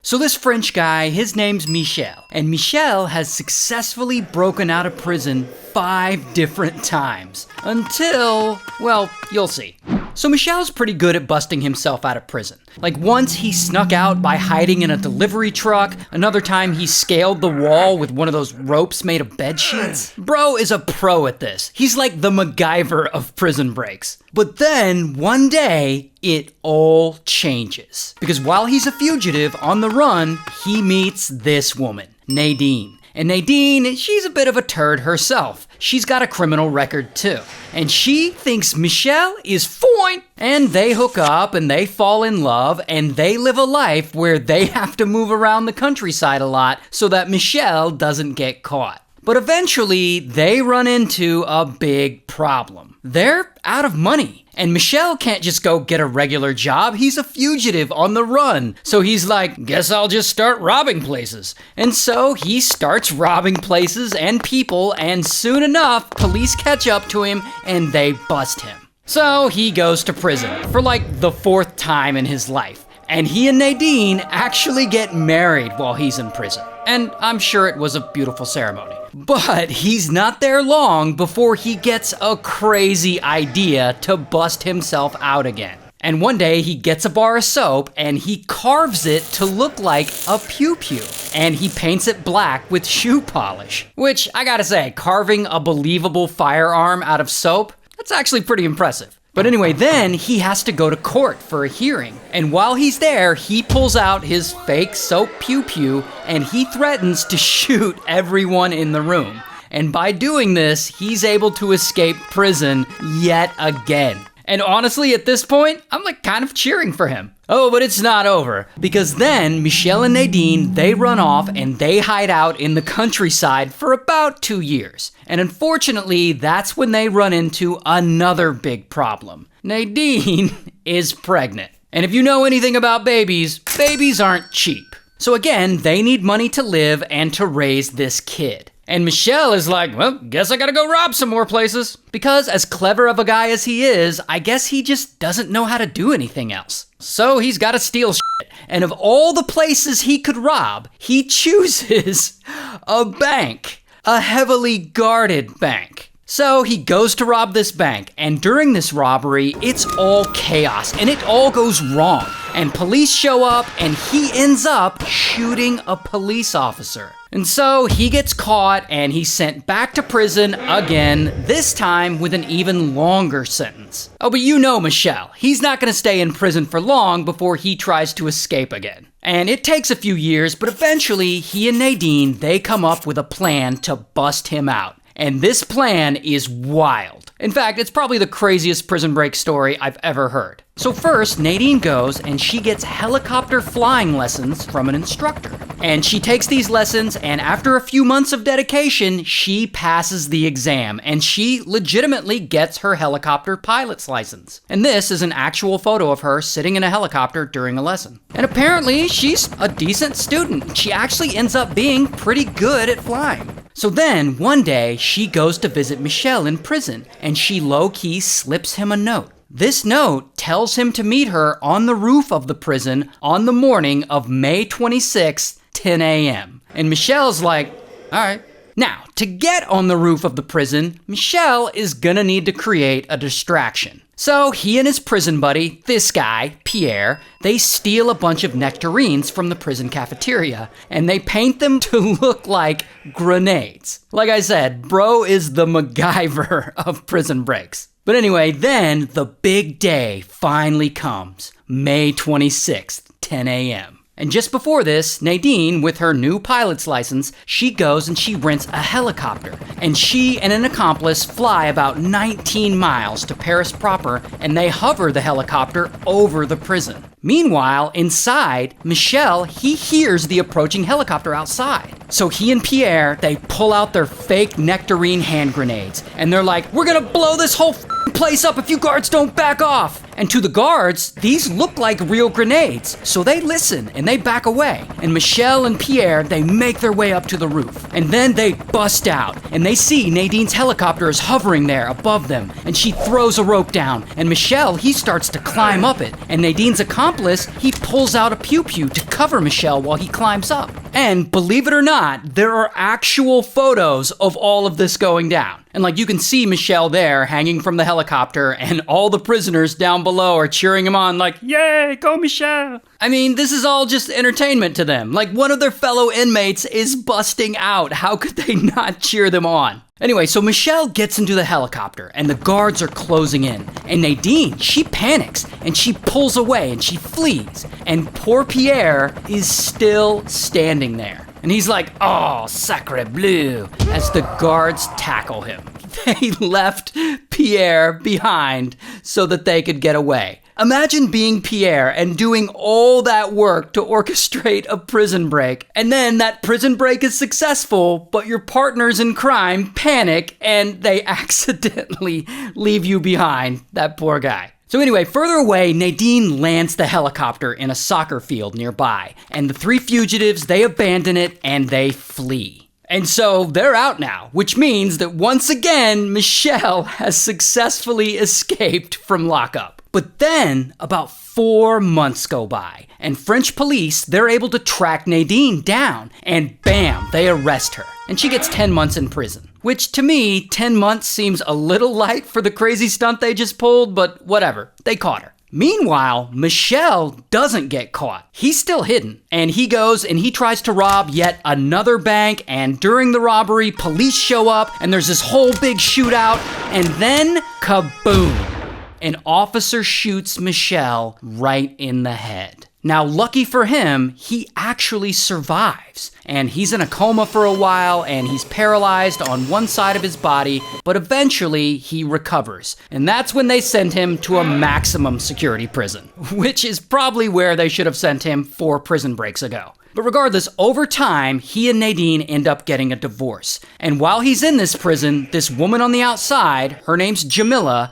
So this French guy, his name's Michel, and Michel has successfully broken out of prison 5 different times. Until, well, you'll see. So Michel's pretty good at busting himself out of prison. Like once he snuck out by hiding in a delivery truck, another time he scaled the wall with one of those ropes made of bed sheets. Bro is a pro at this. He's like the MacGyver of prison breaks. But then, one day, it all changes. Because while he's a fugitive on the run, he meets this woman, Nadine. And Nadine, she's a bit of a turd herself. She's got a criminal record too. And she thinks Michel is fine. And they hook up and they fall in love and they live a life where they have to move around the countryside a lot so that Michel doesn't get caught. But eventually, they run into a big problem. They're out of money. And Michel can't just go get a regular job. He's a fugitive on the run. So he's like, guess I'll just start robbing places. And so he starts robbing places and people, and soon enough, police catch up to him and they bust him. So he goes to prison for like the 4th time in his life. And he and Nadine actually get married while he's in prison. And I'm sure it was a beautiful ceremony. But he's not there long before he gets a crazy idea to bust himself out again. And one day he gets a bar of soap and he carves it to look like a pew-pew. And he paints it black with shoe polish. Which, I gotta say, carving a believable firearm out of soap, that's actually pretty impressive. But anyway, then he has to go to court for a hearing. And while he's there, he pulls out his fake soap pew-pew and he threatens to shoot everyone in the room. And by doing this, he's able to escape prison yet again. And honestly, at this point, I'm like kind of cheering for him. Oh, but it's not over. Because then Michel and Nadine, they run off and they hide out in the countryside for about 2 years. And unfortunately, that's when they run into another big problem. Nadine is pregnant. And if you know anything about babies, babies aren't cheap. So again, they need money to live and to raise this kid. And Michel is like, well, guess I gotta go rob some more places. Because as clever of a guy as he is, I guess he just doesn't know how to do anything else. So he's gotta steal shit. And of all the places he could rob, he chooses a bank. A heavily guarded bank. So he goes to rob this bank, and during this robbery, it's all chaos, and it all goes wrong. And police show up, and he ends up shooting a police officer. And so he gets caught, and he's sent back to prison again, this time with an even longer sentence. Oh, but you know Michel. He's not gonna stay in prison for long before he tries to escape again. And it takes a few years, but eventually, he and Nadine, they come up with a plan to bust him out. And this plan is wild. In fact, it's probably the craziest prison break story I've ever heard. So first, Nadine goes and she gets helicopter flying lessons from an instructor. And she takes these lessons, and after a few months of dedication, she passes the exam, and she legitimately gets her helicopter pilot's license. And this is an actual photo of her sitting in a helicopter during a lesson. And apparently, she's a decent student. She actually ends up being pretty good at flying. So then, one day, she goes to visit Michel in prison, and she low-key slips him a note. This note tells him to meet her on the roof of the prison on the morning of May 26th, 10 a.m. And Michel's like, all right. Now, to get on the roof of the prison, Michel is gonna need to create a distraction. So he and his prison buddy, this guy, Pierre, they steal a bunch of nectarines from the prison cafeteria, and they paint them to look like grenades. Like I said, bro is the MacGyver of prison breaks. But anyway, then the big day finally comes, May 26th, 10 a.m. And just before this, Nadine, with her new pilot's license, she goes and she rents a helicopter. And she and an accomplice fly about 19 miles to Paris proper, and they hover the helicopter over the prison. Meanwhile, inside, Michel, he hears the approaching helicopter outside. So he and Pierre, they pull out their fake nectarine hand grenades. And they're like, we're gonna blow this whole place up if you guards don't back off. And to the guards, these look like real grenades, so they listen and they back away. And Michel and Pierre, they make their way up to the roof. And then they bust out, and they see Nadine's helicopter is hovering there above them, and she throws a rope down, and Michel, he starts to climb up it, and Nadine's accomplice, he pulls out a pew-pew to cover Michel while he climbs up. And believe it or not, there are actual photos of all of this going down. And like you can see Michel there hanging from the helicopter, and all the prisoners down below are cheering him on like, "Yay, go Michel!" I mean, this is all just entertainment to them. Like one of their fellow inmates is busting out. How could they not cheer them on? Anyway, so Michel gets into the helicopter and the guards are closing in. And Nadine, she panics and she pulls away and she flees. And poor Pierre is still standing there. And he's like, "Oh, sacre bleu," as the guards tackle him. They left Pierre behind so that they could get away. Imagine being Pierre and doing all that work to orchestrate a prison break. And then that prison break is successful, but your partners in crime panic and they accidentally leave you behind. That poor guy. So anyway, further away, Nadine lands the helicopter in a soccer field nearby. And the three fugitives, they abandon it and they flee. And so they're out now, which means that once again, Michel has successfully escaped from lockup. But then, about 4 months go by, and French police, they're able to track Nadine down, and bam, they arrest her. And she gets 10 months in prison. Which, to me, 10 months seems a little light for the crazy stunt they just pulled, but whatever, they caught her. Meanwhile, Michel doesn't get caught. He's still hidden, and he goes and he tries to rob yet another bank, and during the robbery, police show up, and there's this whole big shootout, and then, kaboom! An officer shoots Michel right in the head. Now, lucky for him, he actually survives. And he's in a coma for a while, and he's paralyzed on one side of his body, but eventually he recovers. And that's when they send him to a maximum security prison, which is probably where they should have sent him 4 prison breaks ago. But regardless, over time, he and Nadine end up getting a divorce. And while he's in this prison, this woman on the outside, her name's Jamila,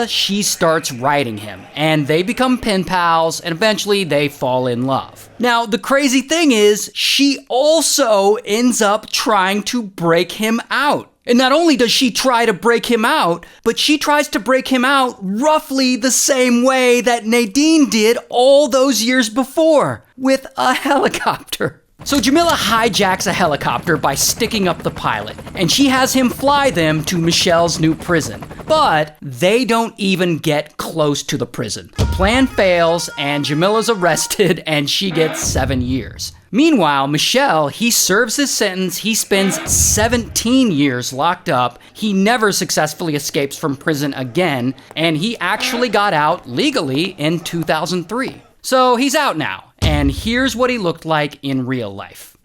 she starts writing him. And they become pen pals, and eventually they fall in love. Now, the crazy thing is, she also ends up trying to break him out. And not only does she try to break him out, but she tries to break him out roughly the same way that Nadine did all those years before, with a helicopter. So Jamila hijacks a helicopter by sticking up the pilot, and she has him fly them to Michel's new prison. But they don't even get close to the prison. The plan fails, and Jamila's arrested, and she gets 7 years. Meanwhile, Michel, he serves his sentence. He spends 17 years locked up. He never successfully escapes from prison again, and he actually got out legally in 2003. So he's out now, and here's what he looked like in real life.